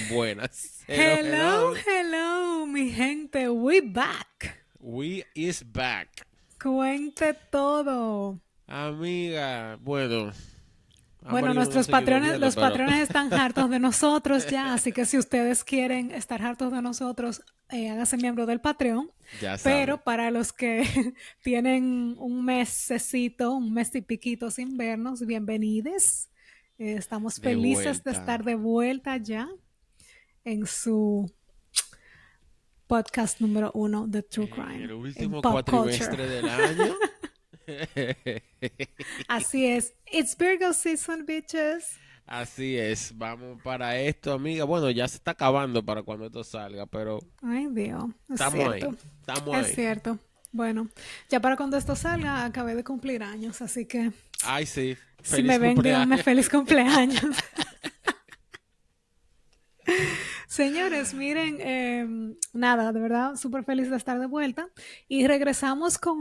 Buenas. Hello, Hello, hello. hello, mi gente, we back. We is back. Cuente todo. Amiga, bueno, Bueno, Amarillo no nuestros seguido patrones, durmiendo, los pero patrones están hartos de nosotros ya, así que si ustedes quieren estar hartos de nosotros, háganse miembro del Patreon. ya saben. Pero para los que tienen un mes y piquito sin vernos, bienvenidos. Estamos De felices de vuelta. estar de vuelta ya en su podcast número uno de True En Crime el en último pop culture. cuatrimestre del año. Así es. It's Virgo season, bitches. Así es, vamos para esto, amiga. Bueno, ya se está acabando para cuando esto salga, pero Ay, Dios, es estamos cierto. ahí, estamos Es ahí. cierto. Bueno, ya para cuando esto salga, acabé de cumplir años, así que Ay, sí, si me feliz ven, díganme cumpleaños. feliz cumpleaños. Señores, miren, nada, de verdad, súper feliz de estar de vuelta. Y regresamos con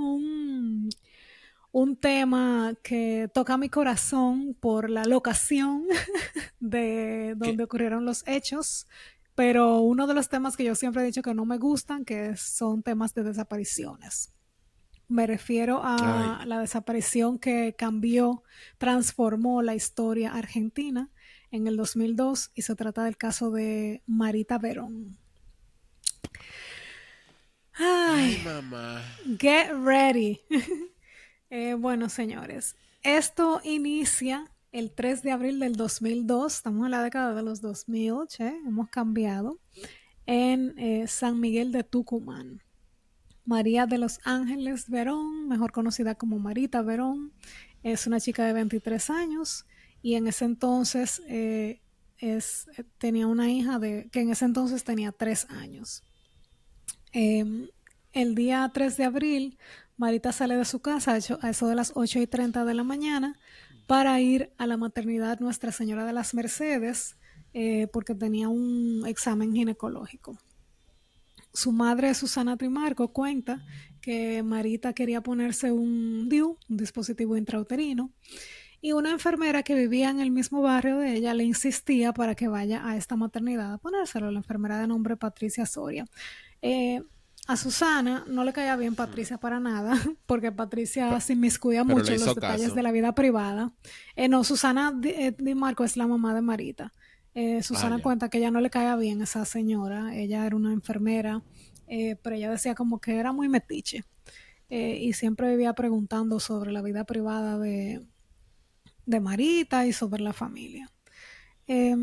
un tema que toca mi corazón por la locación de ¿Qué? donde ocurrieron los hechos, pero uno de los temas que yo siempre he dicho que no me gustan, que son temas de desapariciones. Me refiero Ay, a la desaparición que cambió, transformó la historia argentina en el 2002 y se trata del caso de Marita Verón. ay, Ay, mamá. get ready. Bueno, señores, esto inicia el 3 de abril del 2002, estamos en la década de los 2000, che, hemos cambiado, en San Miguel de Tucumán. María de los Ángeles Verón, mejor conocida como Marita Verón, es una chica de 23 años y en ese entonces tenía una hija que en ese entonces tenía 3 años. El día 3 de abril, Marita sale de su casa a eso de las 8:30 de la mañana para ir a la maternidad Nuestra Señora de las Mercedes porque tenía un examen ginecológico. Su madre, Susana Trimarco, cuenta que Marita quería ponerse un DIU, un dispositivo intrauterino, y una enfermera que vivía en el mismo barrio de ella le insistía para que vaya a esta maternidad a ponérselo, la enfermera de nombre Patricia Soria. Eh, a Susana no le caía bien Hmm. Patricia para nada, porque Patricia Pe- se inmiscuía Pero mucho le en los hizo detalles de caso. la vida privada. No, Susana Di Marco es la mamá de Marita. Ah, Susana ya. cuenta que ella no le caía bien a esa señora, ella era una enfermera, pero ella decía como que era muy metiche y siempre vivía preguntando sobre la vida privada de Marita y sobre la familia. Eh,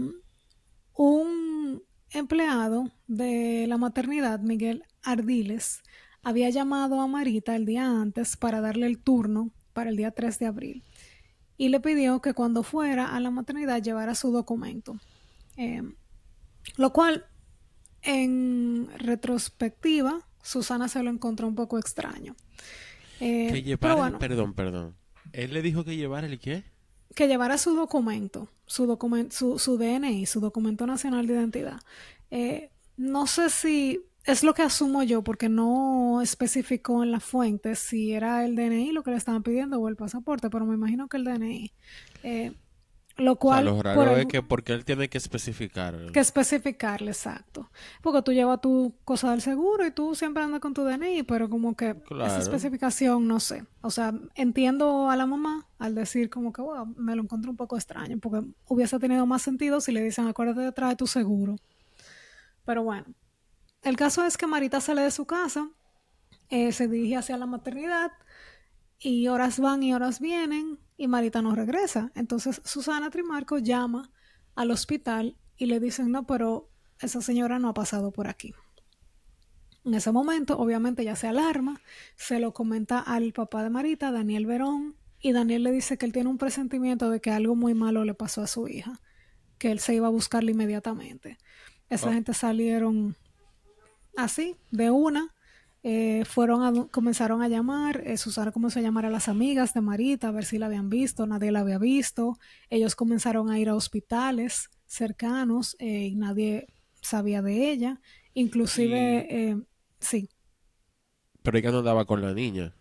un empleado de la maternidad, Miguel Ardiles, había llamado a Marita el día antes para darle el turno para el día 3 de abril y le pidió que cuando fuera a la maternidad llevara su documento. Eh, lo cual, en retrospectiva, Susana se lo encontró un poco extraño. Que Pero llevara, bueno, perdón. Él le dijo que llevara el qué? que llevara su DNI, su documento nacional de identidad. No sé si es lo que asumo yo, porque no especificó en la fuente si era el DNI lo que le estaban pidiendo o el pasaporte, pero me imagino que el DNI. Eh, lo O sea, cual, lo por raro es algo, que porque él tiene que especificar. que especificarle exacto. Porque tú llevas tu cosa del seguro y tú siempre andas con tu DNI, pero como que esa Claro. especificación no sé. O sea, entiendo a la mamá al decir como que wow, me lo encuentro un poco extraño, porque hubiese tenido más sentido si le dicen acuérdate de traer tu seguro. Pero bueno, el caso es que Marita sale de su casa, se dirige hacia la maternidad y horas van y horas vienen y Marita no regresa. Entonces Susana Trimarco llama al hospital y le dicen, no, pero esa señora no ha pasado por aquí. En ese momento, obviamente, ella se alarma, se lo comenta al papá de Marita, Daniel Verón, y Daniel le dice que él tiene un presentimiento de que algo muy malo le pasó a su hija, que él se iba a buscarla inmediatamente. Esa Oh, gente salieron así, de una, comenzaron a llamar, Susana comenzó a llamar a las amigas de Marita a ver si la habían visto, nadie la había visto, ellos comenzaron a ir a hospitales cercanos y nadie sabía de ella, y... inclusive, sí, Pero ella no andaba con la niña.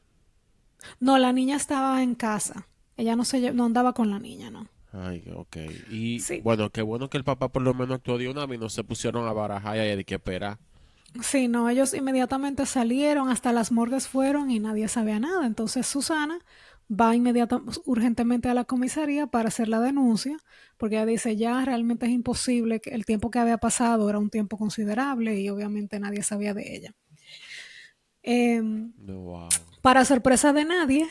no, la niña estaba en casa, ella no andaba con la niña, no. Ay, ok. Y Sí, bueno, qué bueno que el papá por lo menos actuó de una vez y no se pusieron a barajar y hay que esperar. sí, no, ellos inmediatamente salieron, hasta las morgues fueron y nadie sabía nada. Entonces Susana va urgentemente a la comisaría para hacer la denuncia, porque ella dice ya realmente es imposible, que el tiempo que había pasado era un tiempo considerable y obviamente nadie sabía de ella. Em, No, wow. para sorpresa de nadie,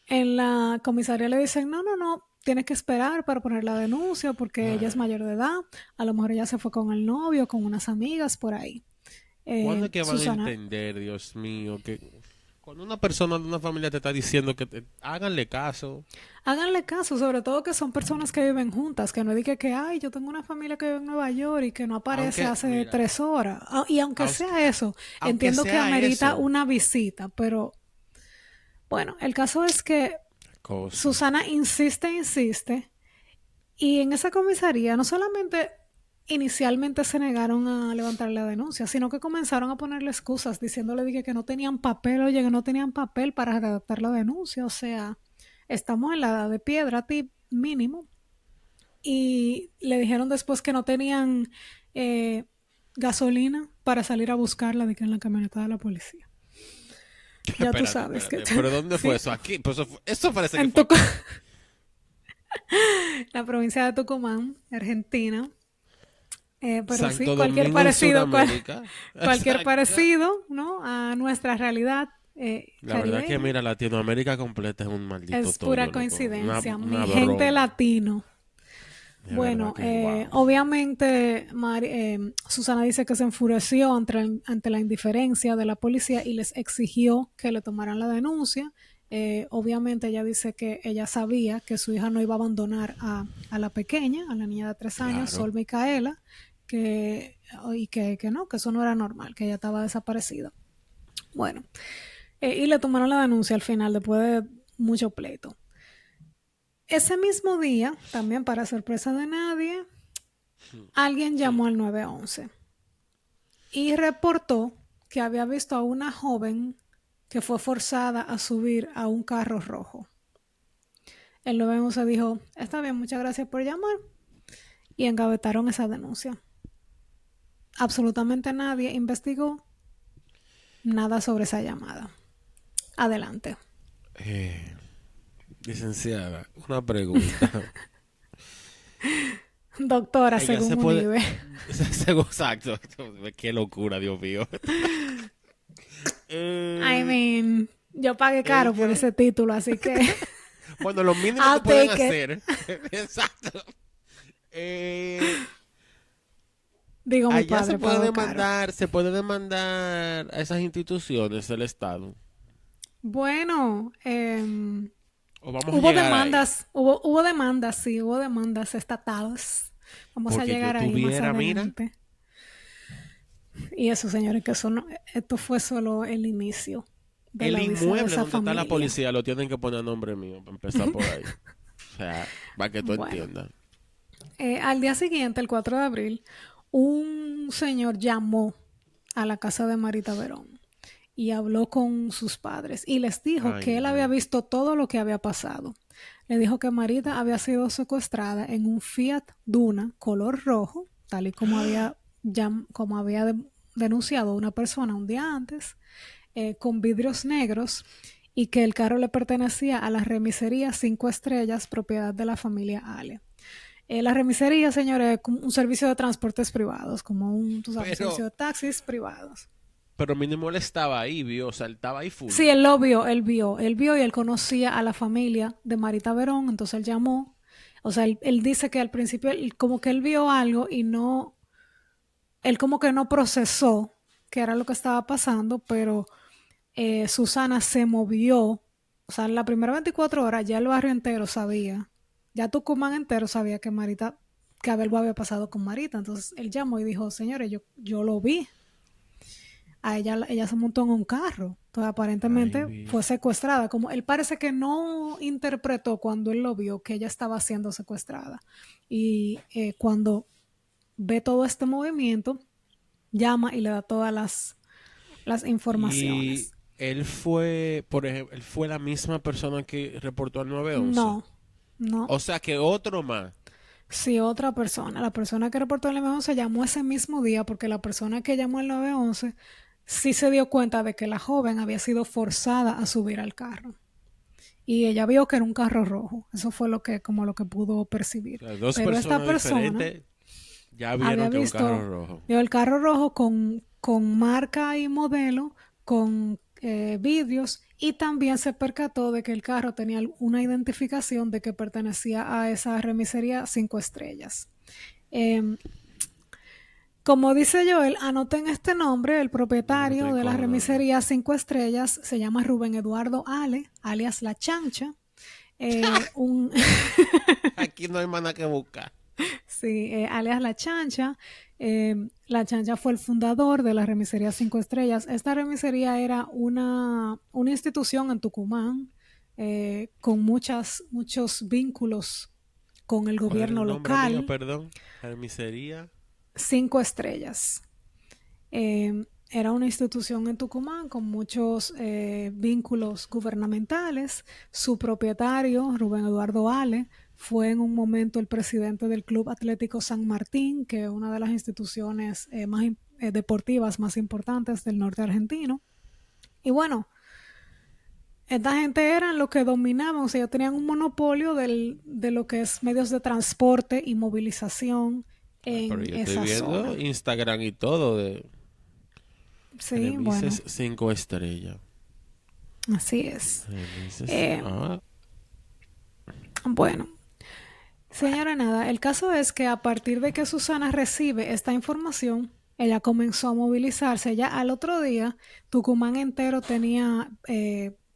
en la comisaría le dicen, no, no, no, tienes que esperar para poner la denuncia porque ella es Ay, mayor de edad, a lo mejor ella se fue con el novio, con unas amigas por ahí. ¿cuándo es que van a Susana, entender, Dios mío, que cuando una persona de una familia te está diciendo háganle caso? háganle caso, sobre todo que son personas que viven juntas, que no diga que, ay, yo tengo una familia que vive en Nueva York y que no aparece Aunque, hace mira, 3 horas. Y aunque aus- sea eso, aunque entiendo que sea amerita eso, una visita, pero bueno, el caso es que cosa. Susana insiste, insiste, y en esa comisaría no solamente inicialmente se negaron a levantar la denuncia, sino que comenzaron a ponerle excusas, diciéndole que no tenían papel, oye, que no tenían papel para redactar la denuncia, o sea, estamos en la edad de piedra, mínimo. Y le dijeron después que no tenían eh, gasolina para salir a buscarla de que en la camioneta de la policía. Ya tú Espérate, sabes que espérate. ¿Pero dónde fue sí, eso? Aquí. Pues eso parece que en fue aquí. la provincia de Tucumán, Argentina. Pero sí, Santo Domingo en Sudamérica. cualquier Exacto. parecido, ¿no? A nuestra realidad La verdad que, caribeña mira, Latinoamérica completa es un maldito es pura tollo, loco. coincidencia. Una Mi gente broma. latino. De verdad Bueno, que wow. obviamente Susana dice que se enfureció ante la indiferencia de la policía y les exigió que le tomaran la denuncia. Obviamente ella dice que ella sabía que su hija no iba a abandonar a la pequeña, a la niña de 3 años, Claro. Sol Micaela, y que no, que eso no era normal, que ella estaba desaparecida. Bueno, y le tomaron la denuncia al final después de mucho pleito. Ese mismo día, también para sorpresa de nadie, alguien llamó al 911 y reportó que había visto a una joven que fue forzada a subir a un carro rojo. El 911 dijo, está bien, muchas gracias por llamar, y engavetaron esa denuncia. Absolutamente nadie investigó nada sobre esa llamada. Adelante. Eh, licenciada, una pregunta. Doctora, Ella se según puede. Unive. Exacto. Qué locura, Dios mío. I Eh, mean, yo pagué caro por ella. ese título, así que Bueno, lo mínimo que I'll pueden take it. hacer. Exacto. Eh, Digo mi allá padre, pago caro. se puede demandar a esas instituciones del Estado. Bueno, O vamos a llegar ahí. hubo demandas, sí, hubo demandas estatales. Vamos a Porque yo llegar ahí más tuviera, mira, adelante. Y eso, señores, que eso esto fue solo el inicio de el la odisea de inmueble esa donde está la familia. policía lo tienen que poner a nombre mío, para empezar por ahí. O sea, para que tú Bueno, entiendas. al día siguiente, el 4 de abril, un señor llamó a la casa de Marita Verón y habló con sus padres y les dijo Ay, que él había no. visto todo lo que había pasado. Le dijo que Marita había sido secuestrada en un Fiat Duna color rojo, tal y como había denunciado una persona un día antes, con vidrios negros, y que el carro le pertenecía a la remisería 5 Estrellas, propiedad de la familia Ale. La remisería, señores, es como un servicio de transportes privados, como tú sabes, un servicio Pero, de taxis privados. pero mínimo él estaba ahí, vio, o sea, él estaba ahí full. Sí, él lo vio, él vio y él conocía a la familia de Marita Verón, entonces él llamó. O sea, él dice que al principio como que él vio algo y no, él como que no procesó qué era lo que estaba pasando, pero Susana se movió. O sea, en las primeras 24 horas ya el barrio entero sabía, ya Tucumán entero sabía que algo había pasado con Marita. Entonces él llamó y dijo, señores, yo lo vi. Ella se montó en un carro. Entonces Ay, aparentemente vi. fue secuestrada. Como él parece que no interpretó cuando él lo vio que ella estaba siendo secuestrada. Y cuando ve todo este movimiento, llama y le da todas las Y informaciones. él fue, por ejemplo, él fue la misma persona que reportó al 911. No, No. O sea que otro más. Si otra persona, la persona que reportó el 911 llamó ese mismo día porque la persona que llamó el 911 sí se dio cuenta de que la joven había sido forzada a subir al carro. Y ella vio que era un carro rojo. Eso fue lo que, como lo que pudo O percibir. sea, dos Pero esta personas persona diferentes ya había vieron que es un carro visto, rojo. vio el carro rojo con marca y modelo, con vídeos, y también se percató de que el carro tenía una identificación de que pertenecía a esa remisería 5 estrellas. Eh, Como dice Joel, anoten este nombre, el Yo no propietario de la tengo nada. remisería 5 estrellas se llama Rubén Eduardo Ale, alias La Chancha. Un Aquí no hay más nada que buscar. Sí, alias La Chancha. La Chancha fue el fundador de la remisería 5 estrellas. Esta remisería era una institución en Tucumán con muchos vínculos con el ¿Cuál era gobierno el nombre, amiga? local. Perdón. Carnicería. 5 estrellas. Era una institución en Tucumán con muchos vínculos gubernamentales. Su propietario, Rubén Eduardo Ale, fue en un momento el presidente del Club Atlético San Martín, que es una de las instituciones deportivas más importantes del norte argentino. Y bueno, esta gente eran los que dominaban, o sea, ellos tenían un monopolio de lo que es medios de transporte y movilización Ah, pero en yo estoy esa viendo zona. Instagram y todo de Sí, bueno, Remises 5 estrellas. así es. Remises. Eh, Ah, bueno, señora Nada, el caso es que a partir de que Susana recibe esta información, ella comenzó a movilizarse. Ya al otro día, Tucumán entero tenía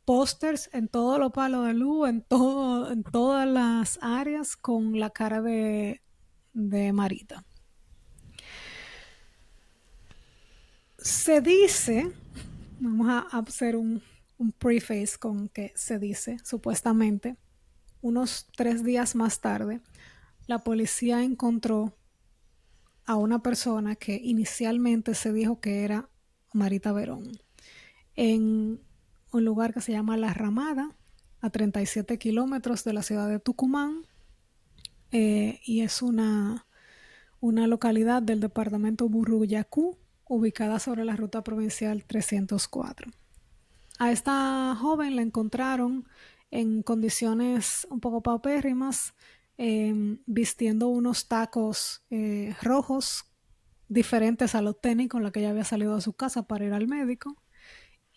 pósters en todos los palos de luz, en todas las áreas con la cara de Marita. Se dice, vamos a hacer un preface con que se dice, supuestamente, unos 3 días más tarde, la policía encontró a una persona que inicialmente se dijo que era Marita Verón en un lugar que se llama La Ramada, a 37 kilómetros de la ciudad de Tucumán, y es una localidad del departamento Buruyacú, ubicada sobre la ruta provincial 304. A esta joven la encontraron en condiciones un poco paupérrimas, vistiendo unos tacos rojos diferentes a los tenis con los que ella había salido de su casa para ir al médico.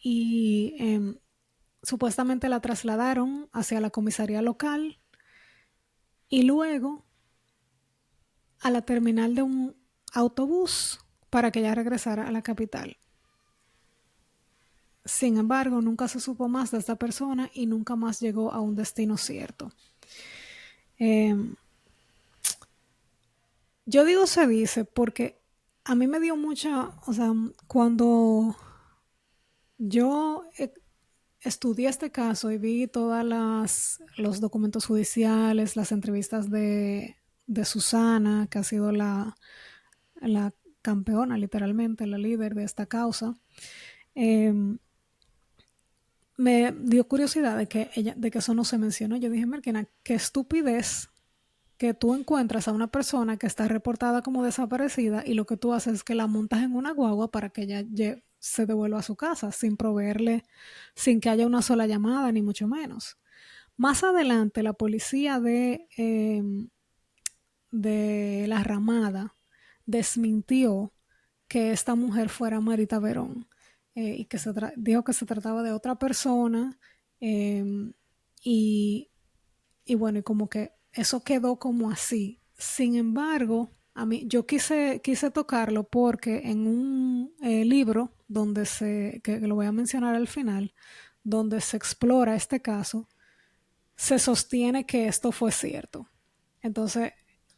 Y supuestamente la trasladaron hacia la comisaría local y luego a la terminal de un autobús para que ella regresara a la capital. Sin embargo, nunca se supo más de esta persona y nunca más llegó a un destino cierto. Eh, yo digo se dice porque a mí me dio mucha, o sea, cuando yo estudié este caso y vi todos los documentos judiciales, las entrevistas de Susana, que ha sido la campeona, literalmente, la líder de esta causa, eh, me dio curiosidad de que eso no se mencionó. Yo dije, Merkina, qué estupidez que tú encuentras a una persona que está reportada como desaparecida y lo que tú haces es que la montas en una guagua para que ella se devuelva a su casa sin proveerle, sin que haya una sola llamada, ni mucho menos. Más adelante, la policía de La Ramada desmintió que esta mujer fuera Marita Verón, y que dijo que se trataba de otra persona, eh, y, y bueno, y como que eso quedó como así. Sin embargo, a mí yo quise tocarlo porque en un libro que lo voy a mencionar al final, donde se explora este caso, se sostiene que esto fue cierto. Entonces,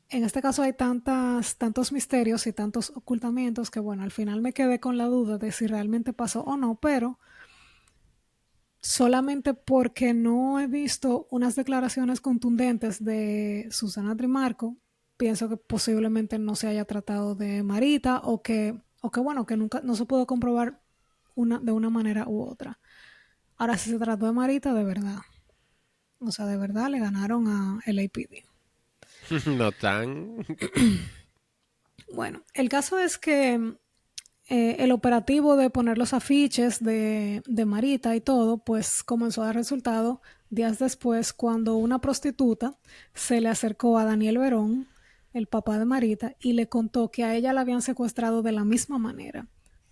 en este caso hay tantos misterios y tantos ocultamientos que, bueno, al final me quedé con la duda de si realmente pasó o no, pero solamente porque no he visto unas declaraciones contundentes de Susana Trimarco, pienso que posiblemente no se haya tratado de Marita o que bueno, que nunca no se pudo comprobar de una manera u otra. Ahora, si se trató de Marita, de verdad. O sea, de verdad le ganaron a LAPD. No tan. Bueno, el caso es que el operativo de poner los afiches de Marita y todo, pues comenzó a dar resultado días después cuando una prostituta se le acercó a Daniel Verón, el papá de Marita, y le contó que a ella la habían secuestrado de la misma manera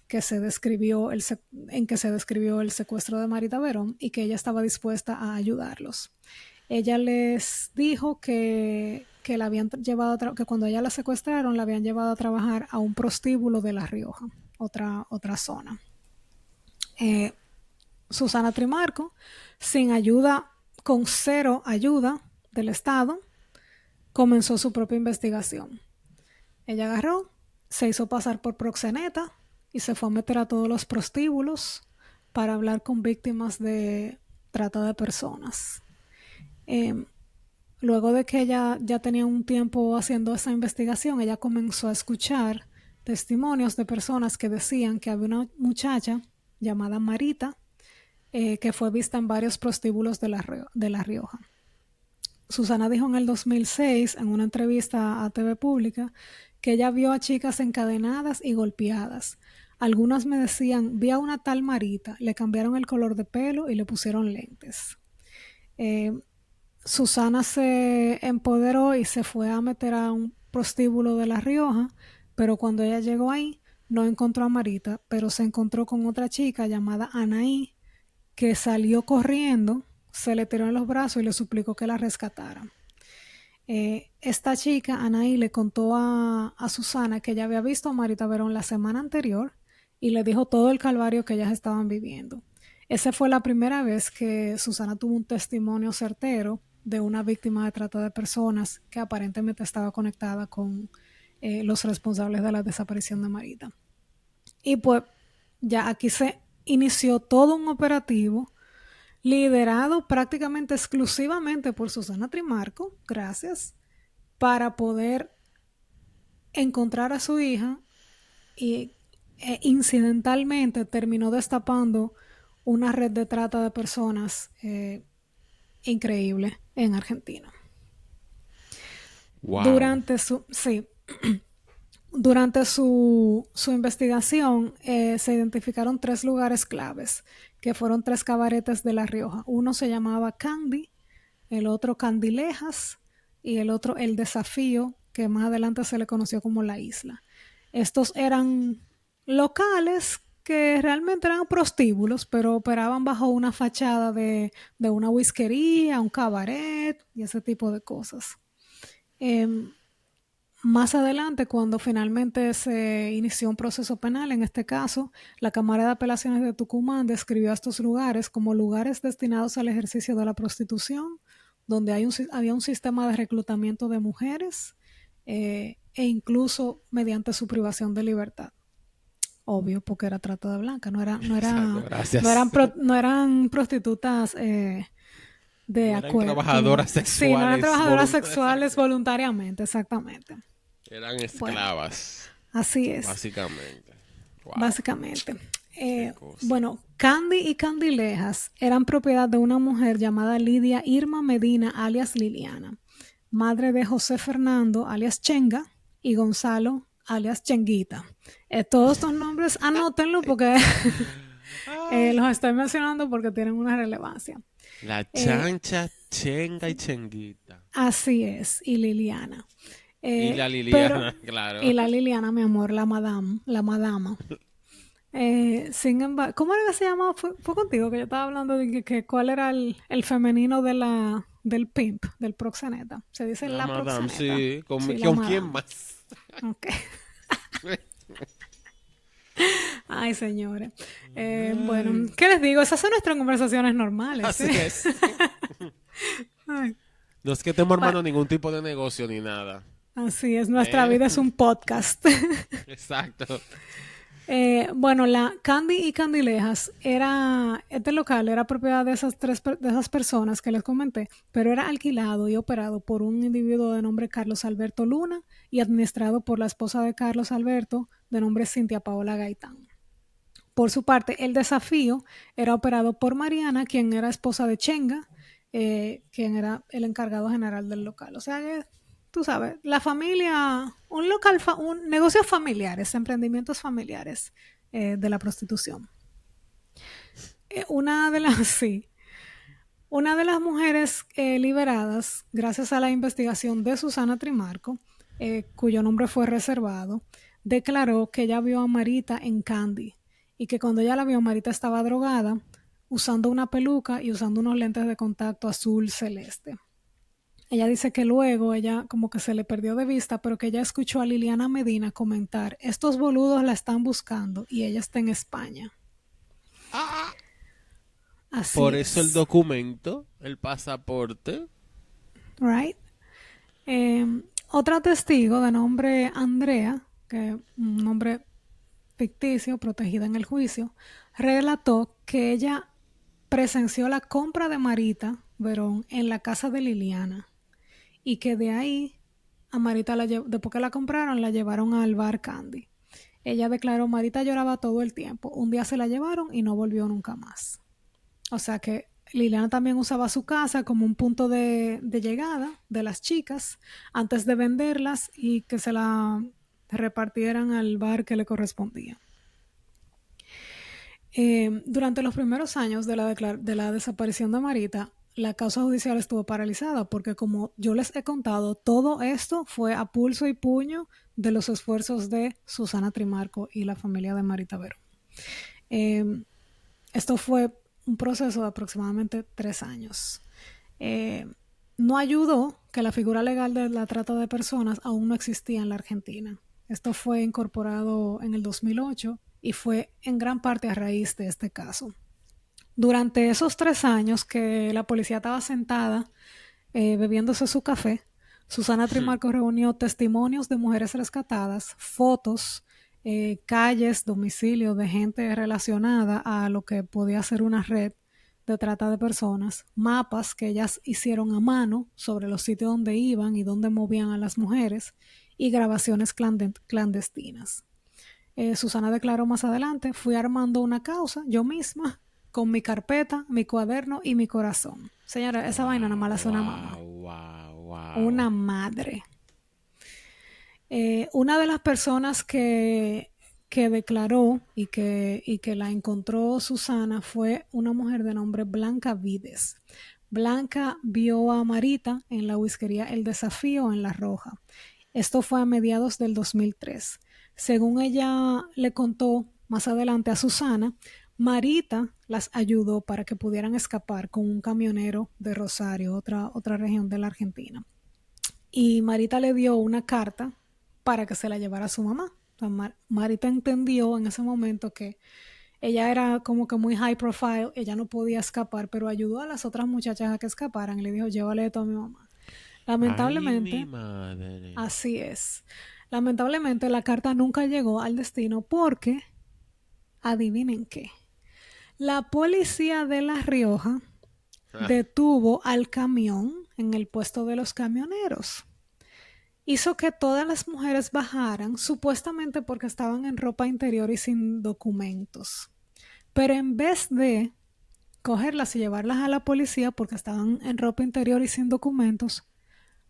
que se describió en que se describió el secuestro de Marita Verón y que ella estaba dispuesta a ayudarlos. Ella les dijo que la habían llevado que cuando ella la secuestraron la habían llevado a trabajar a un prostíbulo de La Rioja, otra zona. Eh, Susana Trimarco, sin ayuda, con cero ayuda del Estado, comenzó su propia investigación. Ella agarró, se hizo pasar por proxeneta y se fue a meter a todos los prostíbulos para hablar con víctimas de trata de personas. Luego de que ella ya tenía un tiempo haciendo esa investigación, ella comenzó a escuchar testimonios de personas que decían que había una muchacha llamada Marita que fue vista en varios prostíbulos de La Rioja. Susana dijo en el 2006, en una entrevista a TV Pública, que ella vio a chicas encadenadas y golpeadas. Algunas me decían, vi a una tal Marita, le cambiaron el color de pelo y le pusieron lentes. Susana se empoderó y se fue a meter a un prostíbulo de La Rioja, pero cuando ella llegó ahí no encontró a Marita, pero se encontró con otra chica llamada Anaí que salió corriendo, se le tiró en los brazos y le suplicó que la rescatara. Esta chica, Anaí, le contó a Susana que ella había visto a Marita Verón la semana anterior y le dijo todo el calvario que ellas estaban viviendo. Esa fue la primera vez que Susana tuvo un testimonio certero de una víctima de trata de personas que aparentemente estaba conectada con los responsables de la desaparición de Marita. Y pues ya aquí se inició todo un operativo liderado prácticamente exclusivamente por Susana Trimarco, gracias, para poder encontrar a su hija y incidentalmente terminó destapando una red de trata de personas increíble en Argentina. Wow. Durante su investigación se identificaron 3 lugares claves, que fueron 3 cabaretes de La Rioja. Uno se llamaba Candy, el otro Candilejas y el otro El Desafío, que más adelante se le conoció como La Isla. Estos eran locales que realmente eran prostíbulos, pero operaban bajo una fachada de una whiskería, un cabaret y ese tipo de cosas. Más adelante, cuando finalmente se inició un proceso penal, en este caso, la Cámara de Apelaciones de Tucumán describió a estos lugares como lugares destinados al ejercicio de la prostitución, donde había un sistema de reclutamiento de mujeres e incluso mediante su privación de libertad. Obvio, porque era trata de blanca, Exacto, no eran prostitutas de no eran acuerdo. trabajadoras Sí, no eran sexuales trabajadoras sexuales voluntariamente, exactamente. Eran Bueno, esclavas, así es, básicamente. Wow, básicamente. qué cosa. Bueno, Candy y Candilejas eran propiedad de una mujer llamada Lidia Irma Medina, alias Liliana, madre de José Fernando, alias Chenga, y Gonzalo, alias Chenguita. Todos estos nombres, anótenlo porque los estoy mencionando porque tienen una relevancia. La chancha, chenga y chenguita. Así es, y Liliana. Y la Liliana, claro. Y la Liliana, mi amor, la madama. Sin embargo, ¿cómo era que se llamaba? Fue contigo que yo estaba hablando de que cuál era el femenino del pimp, del proxeneta. Se dice La la madame, proxeneta. sí. ¿Con La quién madame. más? Ok. Ay, señores. Bueno, ¿qué les digo? Esas son nuestras conversaciones normales. Así es. Ay, No es que estemos bueno, armando ningún tipo de negocio ni nada. así es, nuestra vida es un podcast. Exacto. Bueno, la Candy y Candilejas este local era propiedad de de esas personas que les comenté, pero era alquilado y operado por un individuo de nombre Carlos Alberto Luna y administrado por la esposa de Carlos Alberto de nombre Cintia Paola Gaitán. Por su parte, el Desafío era operado por Mariana, quien era esposa de Chenga, quien era el encargado general del local. O sea que, tú sabes, la familia, un local, un negocios familiares, emprendimientos familiares de la prostitución. Una de las, sí, una de las mujeres liberadas, gracias a la investigación de Susana Trimarco, cuyo nombre fue reservado, declaró que ella vio a Marita en Candy y que cuando ella la vio, Marita estaba drogada, usando una peluca y usando unos lentes de contacto azul celeste. Ella dice que luego ella como que se le perdió de vista, pero que ella escuchó a Liliana Medina comentar, estos boludos la están buscando y ella está en España. Ah, Así por eso el es. documento, el pasaporte. Right? Otra testigo de nombre Andrea, que es un nombre ficticio, protegida en el juicio, relató que ella presenció la compra de Marita Verón en la casa de Liliana y que de ahí a Marita, después que la compraron, la llevaron al bar Candy. Ella declaró, Marita lloraba todo el tiempo. Un día se la llevaron y no volvió nunca más. O sea que Liliana también usaba su casa como un punto de llegada de las chicas antes de venderlas y que se la repartieran al bar que le correspondía. Durante los primeros años de la desaparición de Marita, la causa judicial estuvo paralizada porque, como yo les he contado, todo esto fue a pulso y puño de los esfuerzos de Susana Trimarco y la familia de Marita Verón. Esto fue un proceso de aproximadamente 3 años. No ayudó que la figura legal de la trata de personas aún no existía en la Argentina. Esto fue incorporado en el 2008 y fue en gran parte a raíz de este caso. Durante esos 3 años que la policía estaba sentada bebiéndose su café, Susana Trimarco reunió testimonios de mujeres rescatadas, fotos, calles, domicilios de gente relacionada a lo que podía ser una red de trata de personas, mapas que ellas hicieron a mano sobre los sitios donde iban y donde movían a las mujeres y grabaciones clandestinas. Susana declaró más adelante, fui armando una causa yo misma con mi carpeta, mi cuaderno y mi corazón. Señora, esa vaina nada más la hace una mamá. Una madre. Una de las personas que declaró y que la encontró Susana fue una mujer de nombre Blanca Vides. Blanca vio a Marita en la whiskería El Desafío en La Roja. Esto fue a mediados del 2003. Según ella le contó más adelante a Susana, Marita las ayudó para que pudieran escapar con un camionero de Rosario, otra región de la Argentina. Y Marita le dio una carta para que se la llevara a su mamá. O sea, Marita entendió en ese momento que ella era como que muy high profile, ella no podía escapar, pero ayudó a las otras muchachas a que escaparan y le dijo, llévale esto a mi mamá. Ay, mi Lamentablemente, madre. así es. Lamentablemente la carta nunca llegó al destino porque, adivinen qué, la policía de La Rioja detuvo al camión en el puesto de los camioneros. Hizo que todas las mujeres bajaran, supuestamente porque estaban en ropa interior y sin documentos. Pero en vez de cogerlas y llevarlas a la policía porque estaban en ropa interior y sin documentos,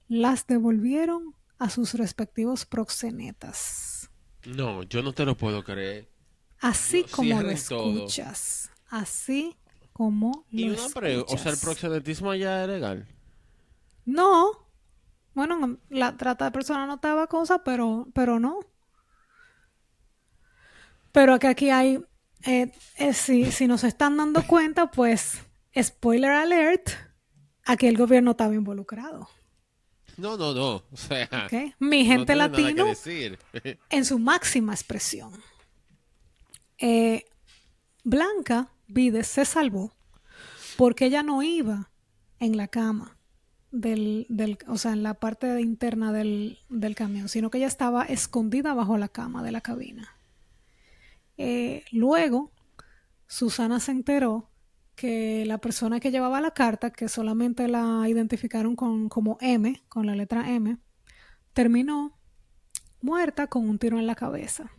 las devolvieron a sus respectivos proxenetas. No, yo no te lo puedo creer. Así Dios, como lo cierren todo. escuchas. Así como Y lo una pregunta, o sea, el escuchas. proxenetismo allá es legal. No, bueno, la trata de personas no estaba cosa, pero no. Pero que aquí hay, si nos están dando cuenta, pues, spoiler alert, aquí el gobierno estaba involucrado. No, no, no. O sea, ¿Okay? Mi no gente tiene nada que latino decir. en su máxima expresión. Blanca Vides se salvó porque ella no iba en la cama o sea, en la parte interna del camión, sino que ella estaba escondida bajo la cama de la cabina. Luego, Susana se enteró que la persona que llevaba la carta, que solamente la identificaron como M, con la letra M, terminó muerta con un tiro en la cabeza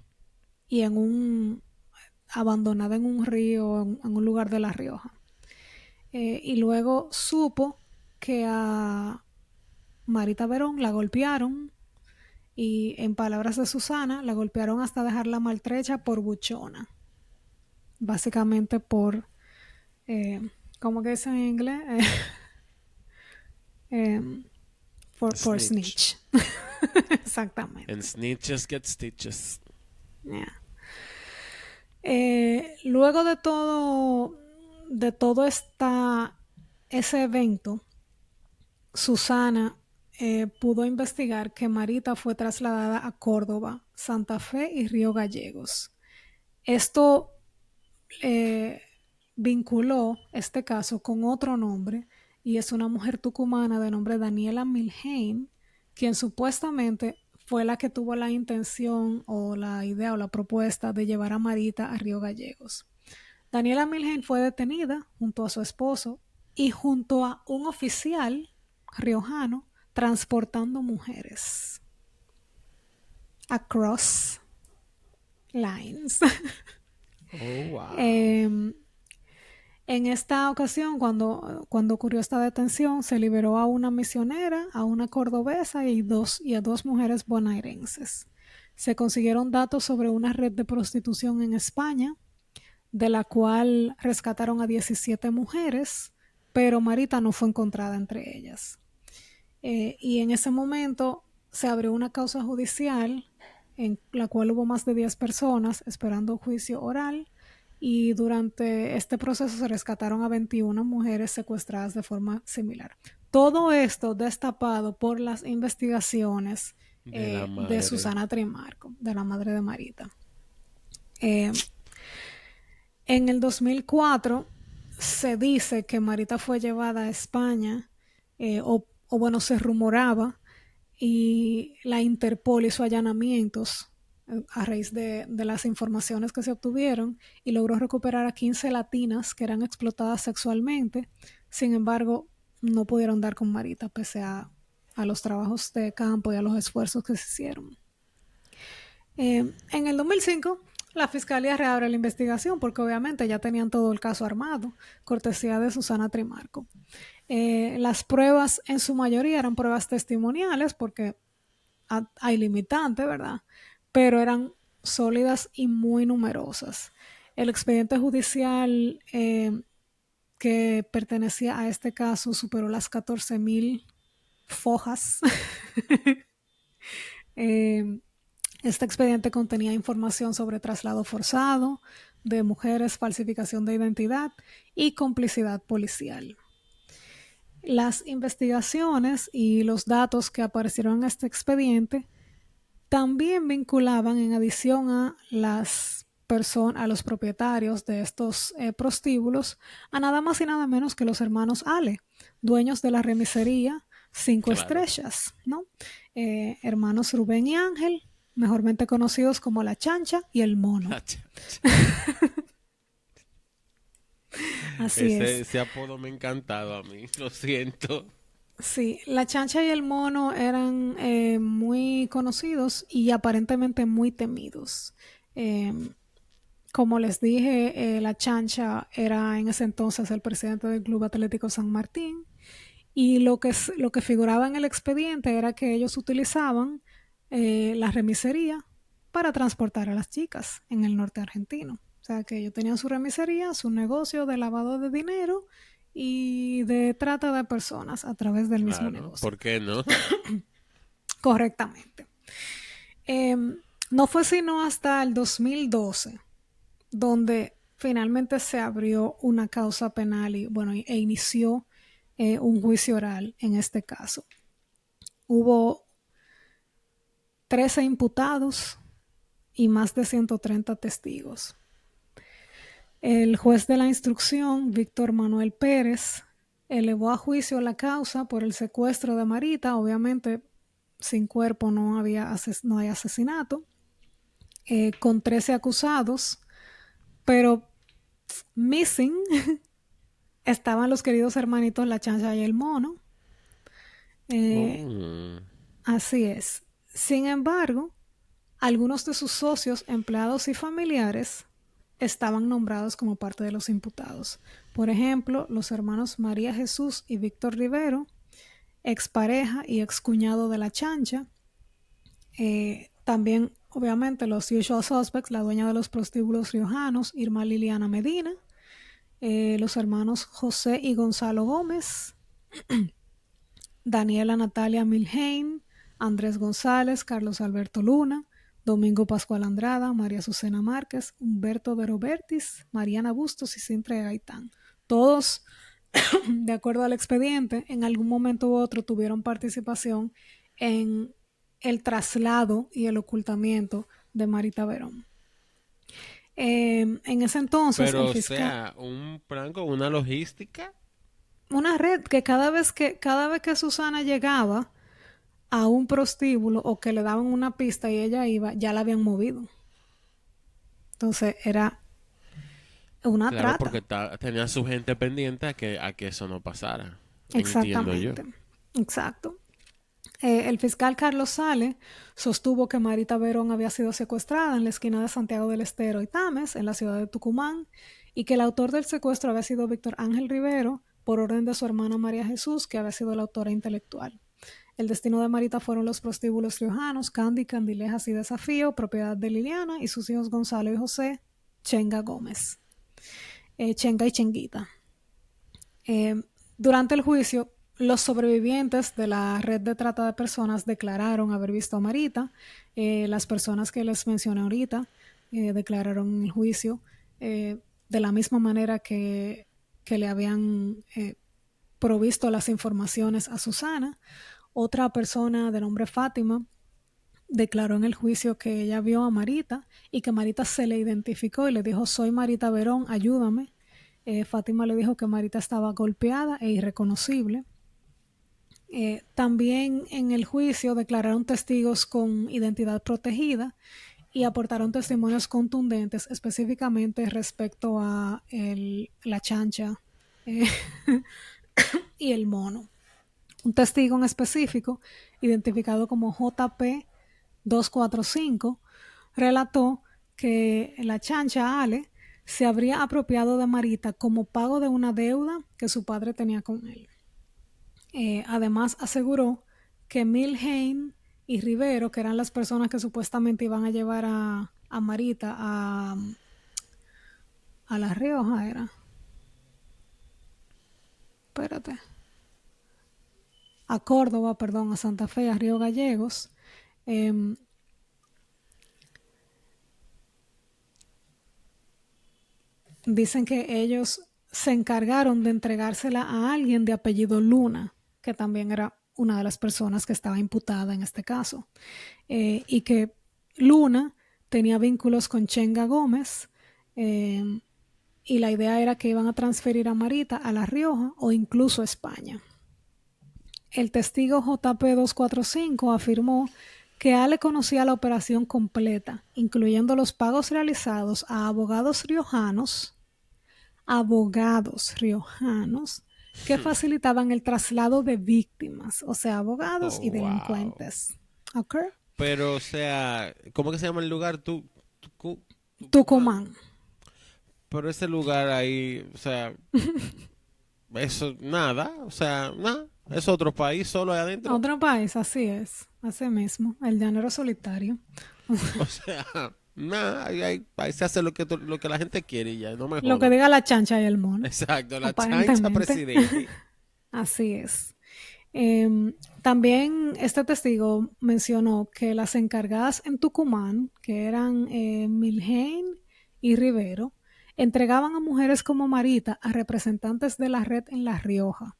y abandonada en un río, en un lugar de La Rioja. y luego supo que a Marita Verón la golpearon y en palabras de Susana, la golpearon hasta dejarla maltrecha por buchona. Básicamente por, eh, ¿cómo que dicen en inglés? Eh, por Snitch. snitch. And Exactamente. snitches get stitches. Yeah. Luego de todo ese evento, Susana pudo investigar que Marita fue trasladada a Córdoba, Santa Fe y Río Gallegos. Esto eh, vinculó este caso con otro nombre y es una mujer tucumana de nombre Daniela Milheim, quien supuestamente fue la que tuvo la intención o la idea o la propuesta de llevar a Marita a Río Gallegos. Daniela Milheim fue detenida junto a su esposo y junto a un oficial riojano transportando mujeres across lines. Oh, wow. eh, En esta ocasión, cuando ocurrió esta detención, se liberó a una misionera, a una cordobesa y a dos mujeres bonaerenses. Se consiguieron datos sobre una red de prostitución en España, de la cual rescataron a 17 mujeres, pero Marita no fue encontrada entre ellas. Y en ese momento se abrió una causa judicial en la cual hubo más de 10 personas esperando juicio oral y durante este proceso se rescataron a 21 mujeres secuestradas de forma similar. Todo esto destapado por las investigaciones De la de madre. Susana Trimarco, de la madre de Marita. Eh, en el 2004 se dice que Marita fue llevada a España, o bueno, se rumoraba, y la Interpol hizo allanamientos a raíz de las informaciones que se obtuvieron y logró recuperar a 15 latinas que eran explotadas sexualmente. Sin embargo, no pudieron dar con Marita pese a los trabajos de campo y a los esfuerzos que se hicieron. En el 2005, la fiscalía reabre la investigación porque obviamente ya tenían todo el caso armado, cortesía de Susana Trimarco. Las pruebas en su mayoría eran pruebas testimoniales porque hay limitantes, ¿verdad? Pero eran sólidas y muy numerosas. El expediente judicial que pertenecía a este caso superó las 14.000 fojas. eh, este expediente contenía información sobre traslado forzado de mujeres, falsificación de identidad y complicidad policial. Las investigaciones y los datos que aparecieron en este expediente también vinculaban, en adición a a los propietarios de estos prostíbulos, a nada más y nada menos que los hermanos Ale, dueños de la remisería Cinco Claro. Estrellas, ¿no? Hermanos Rubén y Ángel, mejormente conocidos como La Chancha y El Mono. La chancha. Así Ese, es. ese apodo me ha encantado a mí. Lo siento. Sí, La Chancha y El Mono eran muy conocidos y aparentemente muy temidos. Eh, Como les dije, La Chancha era en ese entonces el presidente del Club Atlético San Martín y lo que figuraba en el expediente era que ellos utilizaban la remisería para transportar a las chicas en el norte argentino. O sea, que ellos tenían su remisería, su negocio de lavado de dinero y de trata de personas a través del mismo Claro, negocio. ¿por qué no? Correctamente. Eh, no fue sino hasta el 2012 donde finalmente se abrió una causa penal y bueno, e inició un juicio oral en este caso. Hubo 13 imputados y más de 130 testigos. El juez de la instrucción, Víctor Manuel Pérez, elevó a juicio la causa por el secuestro de Marita. Obviamente, sin cuerpo no hay asesinato, con 13 acusados, pero missing estaban los queridos hermanitos La Chancha y el Mono. Oh, Así es. Sin embargo, algunos de sus socios, empleados y familiares estaban nombrados como parte de los imputados. Por ejemplo, los hermanos María Jesús y Víctor Rivero, expareja y excuñado de la chancha. También, obviamente, los usual suspects, la dueña de los prostíbulos riojanos, Irma Liliana Medina, los hermanos José y Gonzalo Gómez, Daniela Natalia Milheim, Andrés González, Carlos Alberto Luna, Domingo Pascual Andrada, María Azucena Márquez, Humberto de Robertis, Mariana Bustos y Sintre Gaitán. Todos, de acuerdo al expediente, en algún momento u otro tuvieron participación en el traslado y el ocultamiento de Marita Verón. En ese entonces, Pero, el o fiscal, sea, un plan con una logística. una red que cada vez que Susana llegaba a un prostíbulo o que le daban una pista y ella iba, ya la habían movido. Entonces era una Claro, trata. porque tenía su gente pendiente a que eso no pasara. Entiendo yo. Exactamente. Exacto. El fiscal Carlos Sale sostuvo que Marita Verón había sido secuestrada en la esquina de Santiago del Estero y Tames, en la ciudad de Tucumán, y que el autor del secuestro había sido Víctor Ángel Rivero, por orden de su hermana María Jesús, que había sido la autora intelectual. El destino de Marita fueron los prostíbulos riojanos, Candy, Candilejas y Desafío, propiedad de Liliana, y sus hijos Gonzalo y José, Chenga Gómez. Chenga y Chenguita. Durante el juicio, los sobrevivientes de la red de trata de personas declararon haber visto a Marita. Las personas que les mencioné ahorita declararon en el juicio de la misma manera que le habían provisto las informaciones a Susana. Otra persona de nombre Fátima declaró en el juicio que ella vio a Marita y que Marita se le identificó y le dijo: soy Marita Verón, ayúdame. Fátima le dijo que Marita estaba golpeada e irreconocible. También en el juicio declararon testigos con identidad protegida y aportaron testimonios contundentes, específicamente respecto a la chancha eh, y el mono. Un testigo en específico, identificado como JP 245, relató que la chancha Ale se habría apropiado de Marita como pago de una deuda que su padre tenía con él. Además aseguró que Milheim y Rivero, que eran las personas que supuestamente iban a llevar a Marita a La Rioja, era. Espérate. A Córdoba, perdón, a Santa Fe, a Río Gallegos. Dicen que ellos se encargaron de entregársela a alguien de apellido Luna, que también era una de las personas que estaba imputada en este caso, y que Luna tenía vínculos con Chenga Gómez, y la idea era que iban a transferir a Marita a La Rioja o incluso a España. El testigo JP245 afirmó que Ale conocía la operación completa, incluyendo los pagos realizados a abogados riojanos que facilitaban el traslado de víctimas, o sea, abogados y Oh, wow. delincuentes. ¿Ok? Pero, o sea, ¿cómo que se llama el lugar? Tucumán. Tucumán. Pero ese lugar ahí, o sea, eso, nada, o sea, nada, es otro país solo ahí adentro. Otro país, así es, así mismo, el llanero solitario. O sea, nada, ahí se hace lo que la gente quiere y ya, no me Lo que jodan. diga la chancha y el mono, Exacto, la chancha aparentemente. presidente. Así es. También este testigo mencionó que las encargadas en Tucumán, que eran Milheim y Rivero, entregaban a mujeres como Marita a representantes de la red en La Rioja